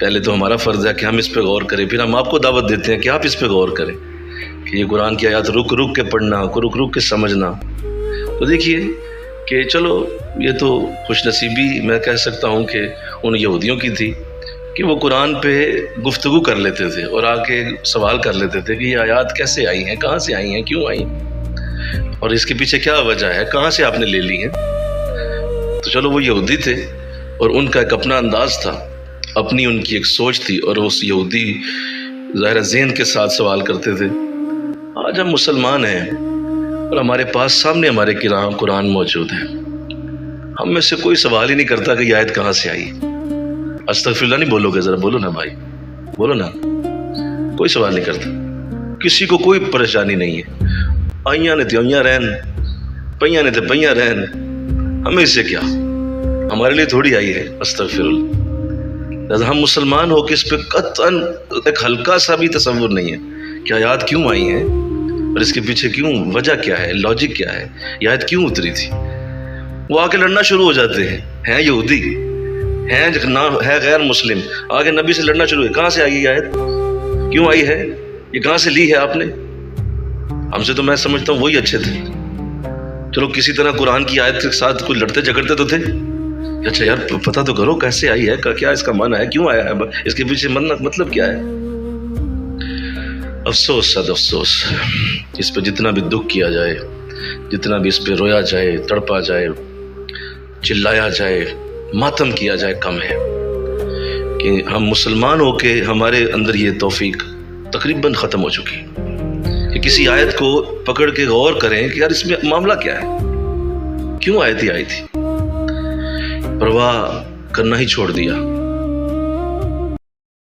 پہلے تو ہمارا فرض ہے کہ ہم اس پہ غور کریں، پھر ہم آپ کو دعوت دیتے ہیں کہ آپ اس پہ غور کریں کہ یہ قرآن کی آیات رک رک کے پڑھنا، رک رک کے سمجھنا۔ تو دیکھیے کہ چلو یہ تو خوش نصیبی میں کہہ سکتا ہوں کہ ان یہودیوں کی تھی کہ وہ قرآن پہ گفتگو کر لیتے تھے اور آ کے سوال کر لیتے تھے کہ یہ آیات کیسے آئی ہیں، کہاں سے آئی ہیں، کیوں آئی ہیں، اور اس کے پیچھے کیا وجہ ہے، کہاں سے آپ نے لے لی ہیں۔ تو چلو وہ یہودی تھے اور ان کا ایک اپنا انداز تھا، اپنی ان کی ایک سوچ تھی، اور اس یہودی ظاہر ذہن کے ساتھ سوال کرتے تھے۔ آج ہم مسلمان ہیں اور ہمارے پاس سامنے ہمارے قرآن موجود ہے، ہم میں سے کوئی سوال ہی نہیں کرتا کہ یہ آیت کہاں سے آئی۔ استغفراللہ نہیں بولو گے؟ ذرا بولو نا بھائی، بولو نا۔ کوئی سوال نہیں کرتا، کسی کو کوئی پریشانی نہیں ہے، آئیاں نے تے آئیاں رہن، پئیاں نے تے پئیاں رہن، ہمیں اس سے کیا، ہمارے لیے تھوڑی آئی ہے۔ استغفراللہ۔ لہذا ہم مسلمان ہو کے اس پہ قطعاً ایک ہلکا سا بھی تصور نہیں ہے کہ آیات کیوں آئی ہیں اور اس کے پیچھے کیوں، وجہ کیا ہے، لاجک کیا ہے، یہ آیت کیوں اتری تھی۔ وہ آ کے لڑنا شروع ہو جاتے ہیں یہودی، ہے غیر مسلم، آگے نبی سے لڑنا شروع ہے، کہاں سے آئی یہ آیت، کیوں آئی ہے، یہ کہاں سے لی ہے آپ نے۔ ہم سے تو میں سمجھتا ہوں وہی اچھے تھے، چلو کسی طرح قرآن کی آیت کے ساتھ کوئی لڑتے جھگڑتے تو تھے، اچھا یار پتہ تو کرو کیسے آئی ہے، کیا اس کا معنی ہے، کیوں آیا ہے، اس کے پیچھے مطلب کیا ہے۔ افسوس، صد افسوس، اس پہ جتنا بھی دکھ کیا جائے، جتنا بھی اس پہ رویا جائے، تڑپا جائے، چلایا جائے، ماتم کیا جائے، کم ہے کہ ہم مسلمان ہو کے ہمارے اندر یہ توفیق تقریباً ختم ہو چکی کہ کسی آیت کو پکڑ کے غور کریں کہ یار اس میں معاملہ کیا ہے، کیوں آیت ہی آئی تھی۔ پرواہ کرنا ہی چھوڑ دیا۔